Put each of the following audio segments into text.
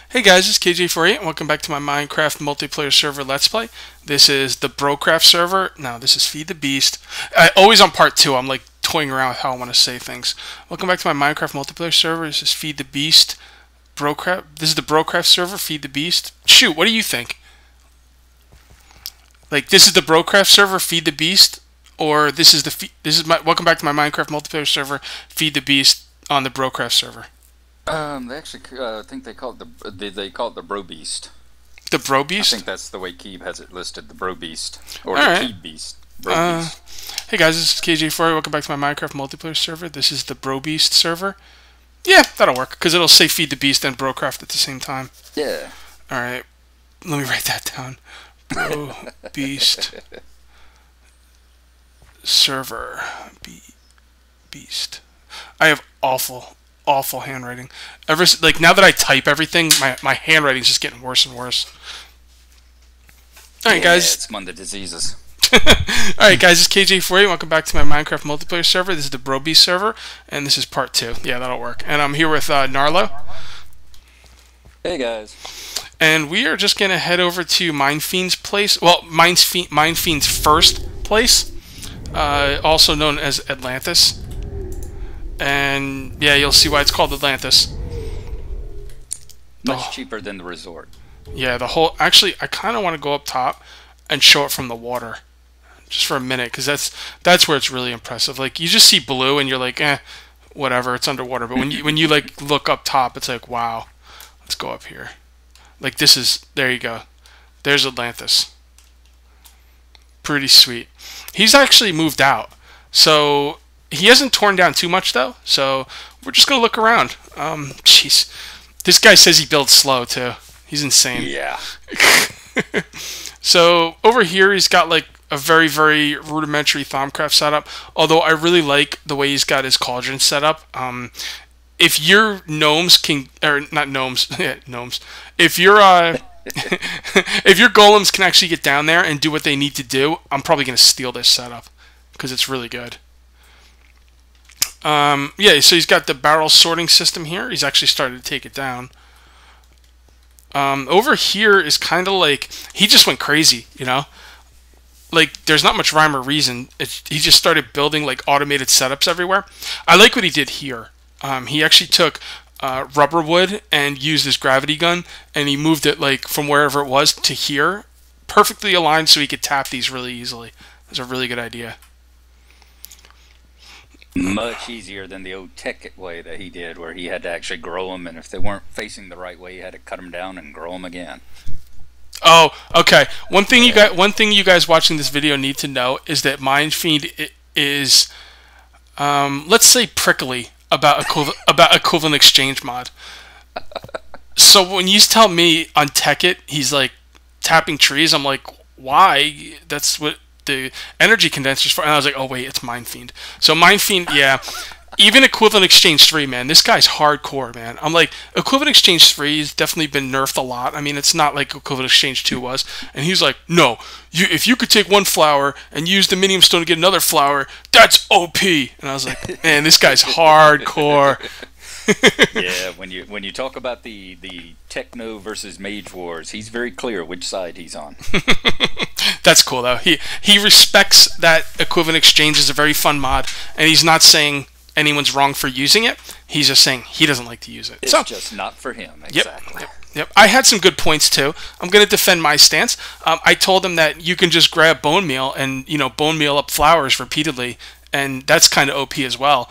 Hey guys, it's KJ48 and welcome back to my Minecraft multiplayer server Let's Play. This is the Brocraft server. Now this is Feed the Beast. Always on part 2, I'm like toying around with how I want to say things. Welcome back to my Minecraft multiplayer server. This is Feed the Beast. Brocraft. This is the Brocraft server, Feed the Beast. Shoot, what do you think? Like, this is the Brocraft server, Feed the Beast, or welcome back to my Minecraft multiplayer server, Feed the Beast on the Brocraft server. They actually think they call it the Bro Beast. The Bro Beast? I think that's the way Keeb has it listed, the Bro Beast. Or All the right. Keeb Beast. Bro Beast. Hey guys, this is KJ4. Welcome back to my Minecraft multiplayer server. This is the Bro Beast server. Yeah, that'll work, because it'll say Feed the Beast and Brocraft at the same time. Yeah. Alright, let me write that down. Bro Beast server. Beast. I have awful handwriting. Like, now that I type everything, my handwriting's just getting worse and worse. Alright, guys. It's one of the diseases. Alright, guys, it's KJ48. Welcome back to my Minecraft multiplayer server. This is the Bro Beast server, and this is part 2. Yeah, that'll work. And I'm here with Narlo. Hey, guys. And we are just going to head over to Minefiend's place. Well, Minefiend's first place, also known as Atlantis. And yeah, you'll see why it's called Atlantis. Much cheaper than the resort. Yeah, actually, I kind of want to go up top and show it from the water, just for a minute, because that's where it's really impressive. Like, you just see blue and you're like, whatever, it's underwater. But when you like look up top, it's like, wow. Let's go up here. Like, there you go. There's Atlantis. Pretty sweet. He's actually moved out, so he hasn't torn down too much, though, so we're just going to look around. Jeez. This guy says he builds slow, too. He's insane. Yeah. So, over here, he's got, like, a very, very rudimentary Thaumcraft setup, although I really like the way he's got his cauldron set up. If your gnomes can... Or, not gnomes. Yeah, gnomes. If your... if your golems can actually get down there and do what they need to do, I'm probably going to steal this setup, because it's really good. Yeah, so he's got the barrel sorting system here. He's actually started to take it down. Over here is kind of like, he just went crazy, you know? Like, there's not much rhyme or reason. He just started building, like, automated setups everywhere. I like what he did here. He actually took rubber wood and used his gravity gun, and he moved it, like, from wherever it was to here, perfectly aligned so he could tap these really easily. That's a really good idea. Much easier than the old tech way that he did, where he had to actually grow them, and if they weren't facing the right way, he had to cut them down and grow them again. Oh, okay. One thing you guys watching this video need to know is that Minefiend is, let's say, prickly about equivalent exchange mod. So when you tell me on Tekkit he's like tapping trees, I'm like, why? That's what the energy condenser's for. And I was like, oh wait, it's Minefiend. So Minefiend, yeah. Even Equivalent Exchange 3, man, this guy's hardcore, man. I'm like, Equivalent Exchange 3 has definitely been nerfed a lot. I mean, it's not like Equivalent Exchange 2 was. And he's like, no, if you could take one flower and use the Minium Stone to get another flower, that's OP. And I was like, man, this guy's hardcore. Yeah, when you talk about the Techno versus Mage Wars, he's very clear which side he's on. That's cool, though. He respects that Equivalent Exchange is a very fun mod, and he's not saying anyone's wrong for using it. He's just saying he doesn't like to use it. It's just not for him, exactly. Yep. I had some good points, too. I'm going to defend my stance. I told him that you can just grab bone meal and, bone meal up flowers repeatedly, and that's kind of OP as well.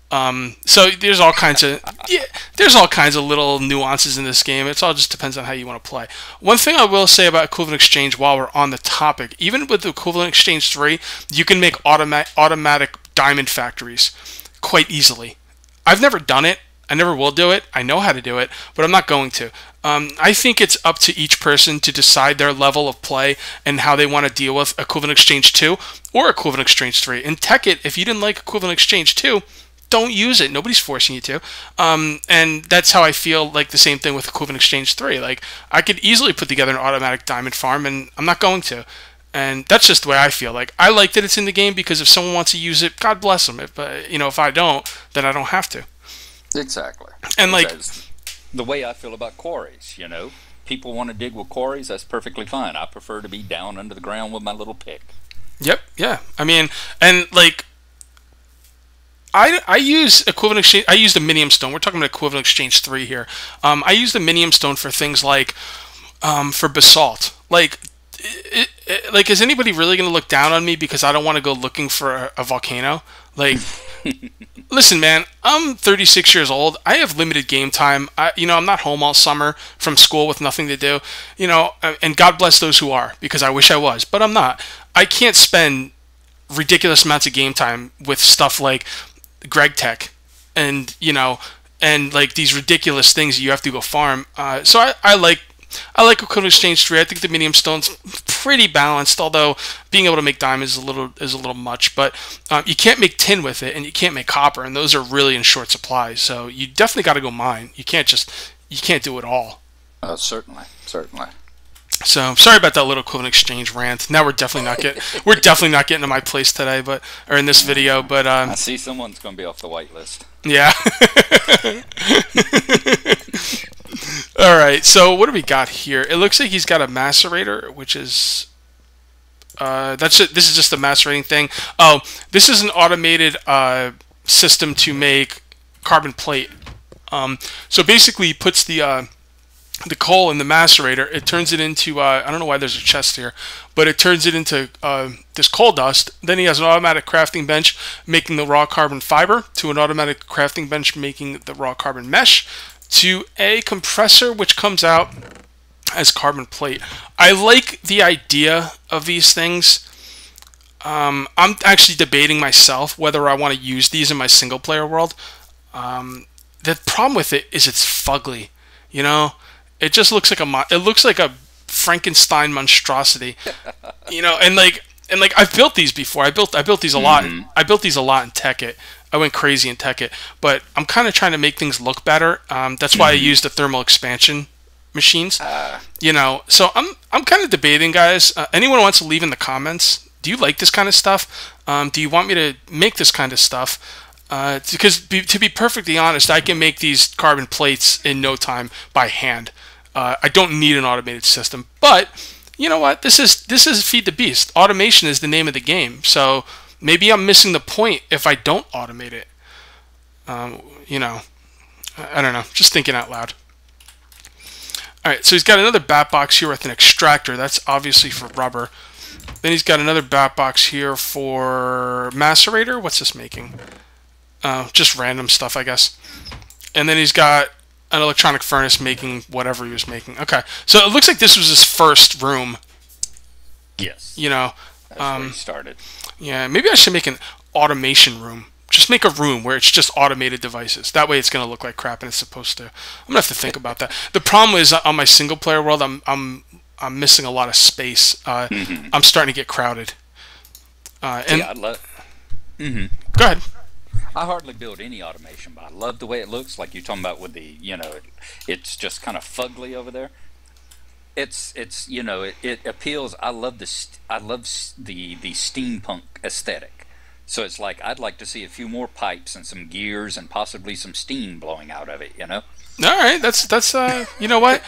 So there's all kinds of little nuances in this game. It all just depends on how you want to play. One thing I will say about Equivalent Exchange while we're on the topic, even with Equivalent Exchange 3, you can make automatic diamond factories quite easily. I've never done it. I never will do it. I know how to do it, but I'm not going to. I think it's up to each person to decide their level of play and how they want to deal with Equivalent Exchange 2 or Equivalent Exchange 3. In Tekkit, if you didn't like Equivalent Exchange 2, don't use it. Nobody's forcing you to. And that's how I feel, like the same thing with Equivalent Exchange 3. Like, I could easily put together an automatic diamond farm, and I'm not going to. And that's just the way I feel. Like, I like that it's in the game, because if someone wants to use it, God bless them. If I don't, then I don't have to. Exactly. And like, the way I feel about quarries, you know. People want to dig with quarries, that's perfectly fine. I prefer to be down under the ground with my little pick. Yep, yeah. I mean, and like, I use equivalent exchange. I use the minium stone. We're talking about equivalent exchange 3 here. I use the minium stone for things like for basalt. Like, like, is anybody really going to look down on me because I don't want to go looking for a volcano? Like, listen, man, I'm 36 years old. I have limited game time. I'm not home all summer from school with nothing to do. And God bless those who are, because I wish I was, but I'm not. I can't spend ridiculous amounts of game time with stuff like Greg Tech and like these ridiculous things you have to go farm. So I like equivalent exchange 3. I think the medium stone's pretty balanced, although being able to make diamonds is a little much. But you can't make tin with it, and you can't make copper, and those are really in short supply. So you definitely got to go mine. You can't do it all. Certainly. So sorry about that little equivalent exchange rant. Now we're definitely not getting to my place today, or in this video. But I see someone's going to be off the white list. Yeah. All right. So what do we got here? It looks like he's got a macerator, which is that's it. This is just a macerating thing. Oh, this is an automated system to make carbon plate. So basically, he puts the coal in the macerator. It turns it into I don't know why there's a chest here, but it turns it into this coal dust. Then he has an automatic crafting bench making the raw carbon fiber, to an automatic crafting bench making the raw carbon mesh, to a compressor which comes out as carbon plate. I like the idea of these things. I'm actually debating myself whether I want to use these in my single player world. The problem with it is it's fugly. It just looks like a Frankenstein monstrosity. And like I've built these before. I built these a lot. I built these a lot in Tekkit. I went crazy in Tekkit, but I'm kind of trying to make things look better. That's why I use the thermal expansion machines. So I'm kind of debating, guys. Anyone wants to leave in the comments? Do you like this kind of stuff? Do you want me to make this kind of stuff? Because to be perfectly honest, I can make these carbon plates in no time by hand. I don't need an automated system. But you know what? This is Feed the Beast. Automation is the name of the game. So maybe I'm missing the point if I don't automate it. I don't know. Just thinking out loud. All right, so he's got another bat box here with an extractor. That's obviously for rubber. Then he's got another bat box here for macerator. What's this making? Just random stuff, I guess. And then he's got an electronic furnace making whatever he was making. Okay, so it looks like this was his first room. Yes. That's where he started. Yeah, maybe I should make an automation room. Just make a room where it's just automated devices. That way it's going to look like crap, and it's supposed to. I'm going to have to think about that. The problem is on my single player world, I'm missing a lot of space. I'm starting to get crowded. Yeah, Go ahead. I hardly build any automation, but I love the way it looks. Like you're talking about with the, it's just kind of fugly over there. It appeals. I love the steampunk aesthetic. So it's like I'd like to see a few more pipes and some gears and possibly some steam blowing out of it. All right, that's you know what?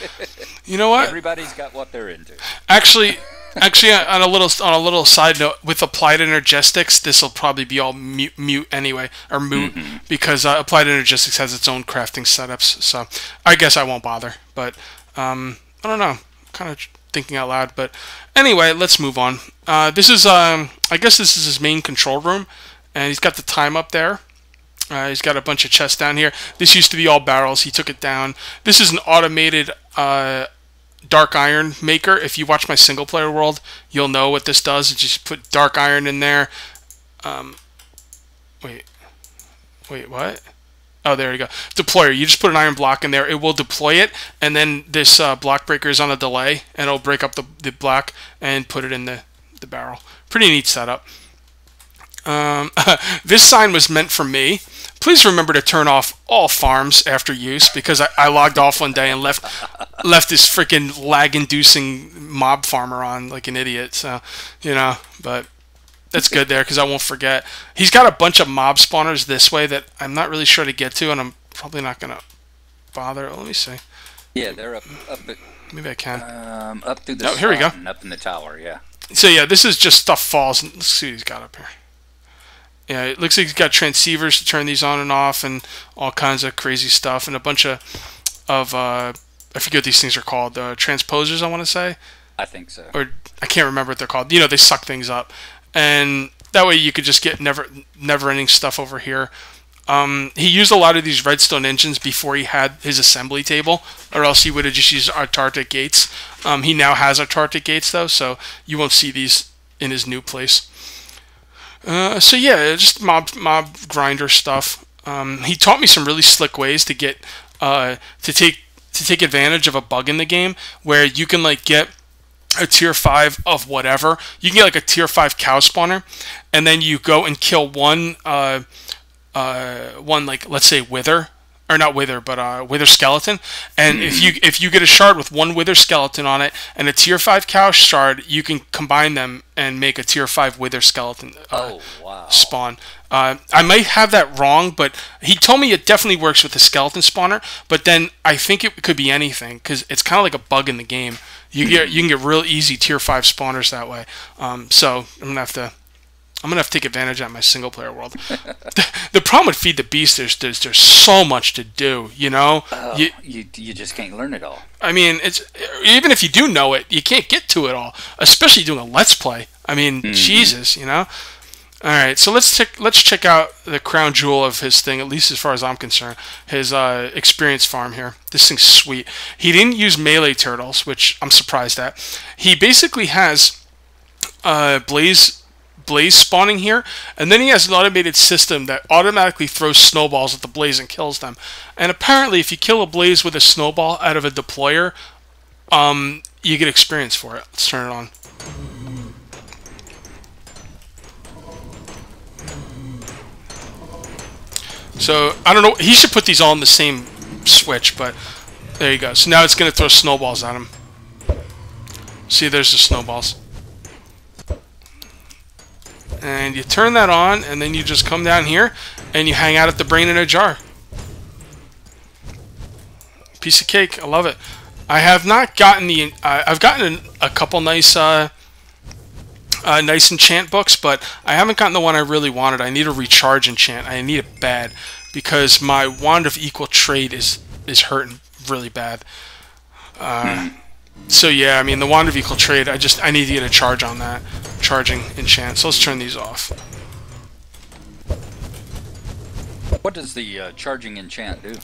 Everybody's got what they're into. Actually, on a little side note, with applied energetics, this will probably be all mute anyway, or moot, because applied energetics has its own crafting setups. So I guess I won't bother. But I don't know. Kind of thinking out loud. But anyway, let's move on. This is I guess this is his main control room, and he's got the time up there. He's got a bunch of chests down here. This used to be all barrels. He took it down. This is an automated dark iron maker. If you watch my single player world, you'll know what this does. It just put dark iron in there. Wait, what? Oh, there you go. Deployer. You just put an iron block in there. It will deploy it, and then this block breaker is on a delay, and it'll break up the block and put it in the barrel. Pretty neat setup. This sign was meant for me. Please remember to turn off all farms after use, because I logged off one day and left this freaking lag-inducing mob farmer on like an idiot. So, but that's good there because I won't forget. He's got a bunch of mob spawners this way that I'm not really sure to get to, and I'm probably not going to bother. Let me see. Yeah, they're up Maybe I can. up through the Oh, here we go. and up in the tower. Yeah. So yeah, this is just stuff falls. Let's see what he's got up here. Yeah, it looks like he's got transceivers to turn these on and off, and all kinds of crazy stuff, and a bunch of I forget what these things are called. Transposers, I want to say. I think so. Or I can't remember what they're called. You know, they suck things up, and that way you could just get never-ending stuff over here. He used a lot of these redstone engines before he had his assembly table, or else he would have just used Antarctic gates. He now has Antarctic gates, though, so you won't see these in his new place. So yeah, just mob grinder stuff. He taught me some really slick ways to get to take advantage of a bug in the game where you can like get a tier 5 of whatever. You can get like a tier 5 cow spawner, and then you go and kill one like, let's say wither, or not wither, but wither skeleton. And if you get a shard with one wither skeleton on it and a tier 5 cow shard, you can combine them and make a tier 5 wither skeleton spawn. I might have that wrong, but he told me it definitely works with the skeleton spawner. But then I think it could be anything, because it's kind of like a bug in the game. You can get real easy tier 5 spawners that way. So I'm gonna have to take advantage of that in my single player world. The problem with Feed the Beast, there's so much to do, you know? You just can't learn it all. I mean, it's even if you do know it, you can't get to it all, especially doing a Let's Play. I mean, Jesus, you know? All right, so let's check out the crown jewel of his thing, at least as far as I'm concerned, his experience farm here. This thing's sweet. He didn't use melee turtles, which I'm surprised at. He basically has blaze spawning here, and then he has an automated system that automatically throws snowballs at the blaze and kills them. And apparently if you kill a blaze with a snowball out of a deployer, you get experience for it. Let's turn it on. So I don't know, he should put these all in the same switch, but there you go. So now it's going to throw snowballs at him. See, there's the snowballs. And you turn that on, and then you just come down here, and you hang out at the brain in a jar. Piece of cake. I love it. I have not gotten the... I've gotten a couple nice nice enchant books, but I haven't gotten the one I really wanted. I need a recharge enchant. I need it bad, because my Wand of Equal Trade is hurting really bad. So yeah, I mean, the Wand of Equal Trade, I need to get a charge on that. Charging enchant. So let's turn these off. What does the charging enchant do?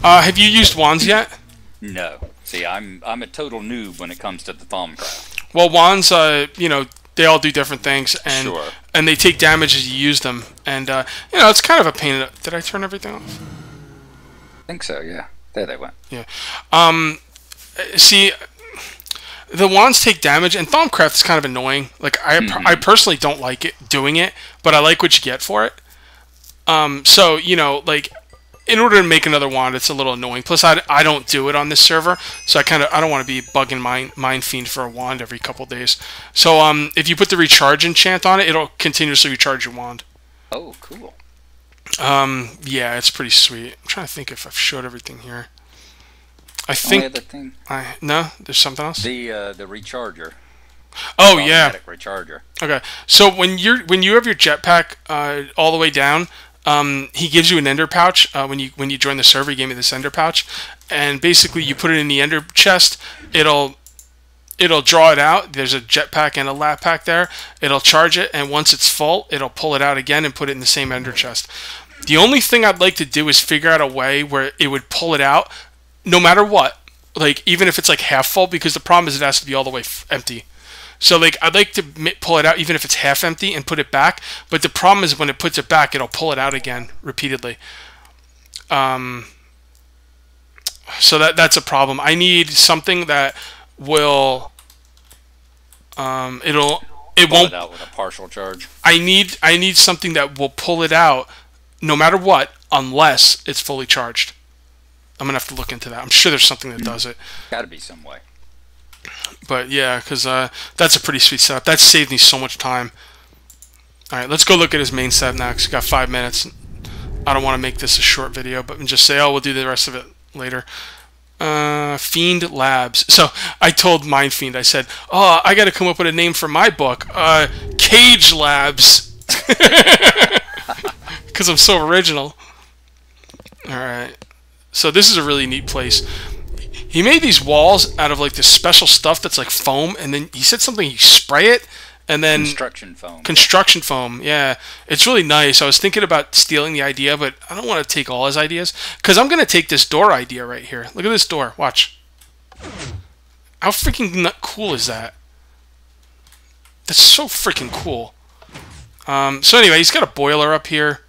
Have you used wands yet? No. See, I'm a total noob when it comes to the Thaumcraft. Well, wands, you know, they all do different things, and Sure. and they take damage as you use them, and you know, it's kind of a pain. Did I turn everything off? I think so. Yeah. There they went. Yeah. See, the wands take damage, and Thaumcraft is kind of annoying. Like I personally don't like doing it, but I like what you get for it. So you know, like, in order to make another wand, it's a little annoying. Plus, I don't do it on this server, so I don't want to be bugging Mind Fiend for a wand every couple days. So if you put the recharge enchant on it, it'll continuously recharge your wand. Oh, cool. Yeah, it's pretty sweet. I'm trying to think if I've showed everything here. I think other thing. No, there's something else. The recharger. Oh yeah. Automatic recharger. Okay, so when you have your jetpack all the way down, he gives you an ender pouch when you join the server. He gave me this ender pouch, and basically you put it in the ender chest. It'll draw it out. There's a jetpack and a lap pack there. It'll charge it, and once it's full, it'll pull it out again and put it in the same ender chest. The only thing I'd like to do is figure out a way where it would pull it out no matter what, like even if it's like half full, because the problem is it has to be all the way empty. So like I'd like to pull it out even if it's half empty and put it back, but the problem is when it puts it back, it'll pull it out again repeatedly. So that's a problem. I need something that will it Pull won't it out with a partial charge. I need something that will pull it out no matter what, unless it's fully charged. I'm gonna have to look into that. I'm sure there's something that does it. Got to be some way. But yeah, because that's a pretty sweet setup. That saved me so much time. All right, let's go look at his main setup now, because we got 5 minutes. I don't want to make this a short video, but just say, oh, we'll do the rest of it later. Fiend Labs. So I told Mind Fiend, I said, "Oh, I got to come up with a name for my book. Cage Labs." Because I'm so original. Alright. So this is a really neat place. He made these walls out of like this special stuff that's like foam, and then he said something, you spray it, and then... Construction foam. Construction foam, yeah. It's really nice. I was thinking about stealing the idea, but I don't want to take all his ideas. Because I'm going to take this door idea right here. Look at this door. Watch. How freaking cool is that? That's so freaking cool. So anyway, he's got a boiler up here.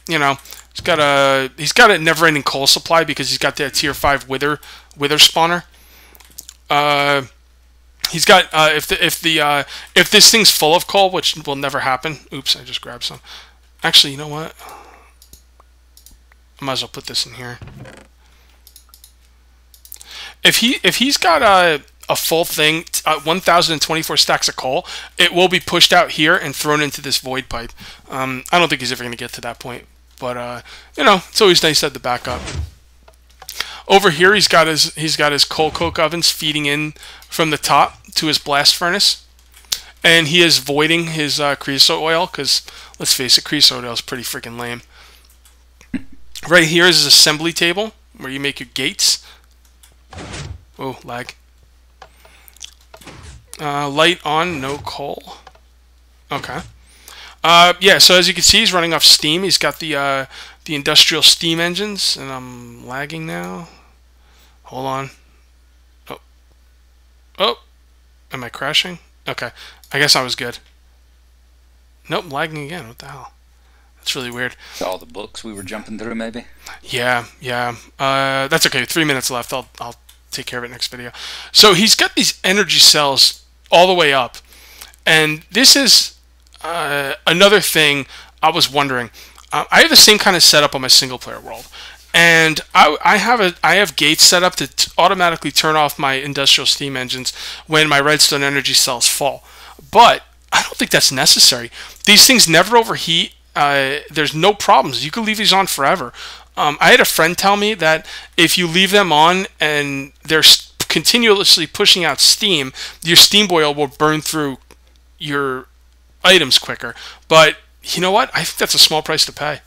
You know, he's got a never-ending coal supply because he's got that tier 5 wither spawner. He's got if this thing's full of coal, which will never happen. Oops, I just grabbed some. Actually, you know what? I might as well put this in here. If he's got a full thing, 1,024 stacks of coal, it will be pushed out here and thrown into this void pipe. I don't think he's ever going to get to that point, but you know, it's always nice to have the backup. Over here, he's got his coal coke ovens feeding in from the top to his blast furnace, and he is voiding his creosote oil because, let's face it, creosote oil is pretty freaking lame. Right here is his assembly table where you make your gates. Oh, lag. Light on, no coal. Okay. Yeah, so as you can see, he's running off steam. He's got the industrial steam engines, and I'm lagging now. Hold on. Oh. Oh. Am I crashing? Okay. I guess I was good. Nope, lagging again. What the hell? That's really weird. All the books we were jumping through, maybe? Yeah, yeah. That's okay. 3 minutes left. I'll take care of it next video. So he's got these energy cells all the way up. And this is another thing I was wondering. I have the same kind of setup on my single player world. And I have gates set up to automatically turn off my industrial steam engines when my redstone energy cells fall. But I don't think that's necessary. These things never overheat. There's no problems. You can leave these on forever. I had a friend tell me that if you leave them on and they're continuously pushing out steam, your steam boil will burn through your items quicker. But you know what? I think that's a small price to pay.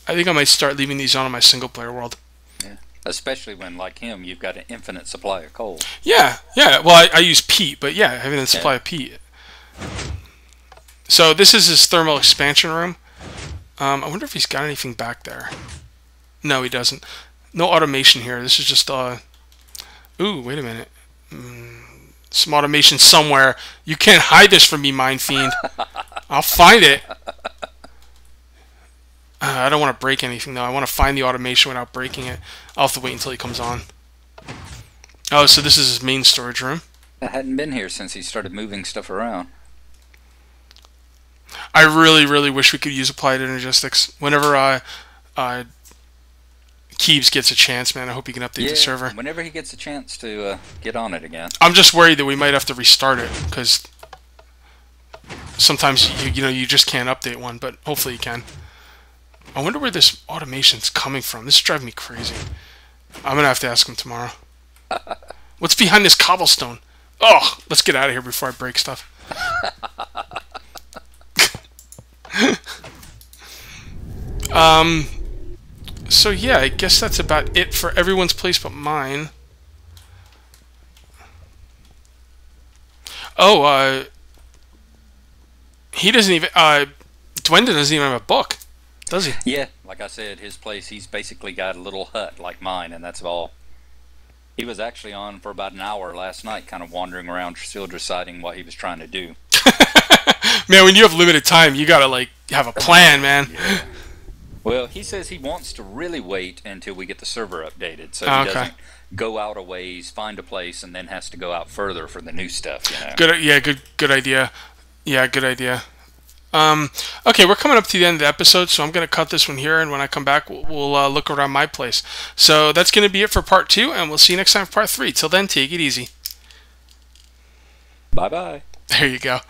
I think I might start leaving these on in my single player world. Yeah, especially when, like him, you've got an infinite supply of coal. Yeah, yeah. Well, I use peat, but yeah, having a supply of peat. So this is his thermal expansion room. I wonder if he's got anything back there. No, he doesn't. No automation here. This is just ooh, wait a minute. Some automation somewhere. You can't hide this from me, Mind Fiend. I'll find it. I don't want to break anything, though. I want to find the automation without breaking it. I'll have to wait until he comes on. Oh, so this is his main storage room. I hadn't been here since he started moving stuff around. I really, really wish we could use applied energistics. Whenever Keebs gets a chance, man, I hope he can update the server. Whenever he gets a chance to get on it again. I'm just worried that we might have to restart it, because sometimes you just can't update one, but hopefully you can. I wonder where this automation's coming from. This is driving me crazy. I'm going to have to ask him tomorrow. What's behind this cobblestone? Oh, let's get out of here before I break stuff. So yeah, I guess that's about it for everyone's place but mine. Oh, he doesn't even, Dwendon doesn't even have a book, does he? Yeah, like I said, his place, he's basically got a little hut like mine, and that's all. He was actually on for about an hour last night, kind of wandering around, still deciding what he was trying to do. Man, when you have limited time, you gotta, like, have a plan, man. Yeah. Well, he says he wants to really wait until we get the server updated, so he doesn't go out a ways, find a place, and then has to go out further for the new stuff, you know? Good, yeah, good idea. Yeah, good idea. Okay, we're coming up to the end of the episode, so I'm going to cut this one here, and when I come back, we'll look around my place. So that's going to be it for part 2, and we'll see you next time for part 3. Till then, take it easy. Bye-bye. There you go.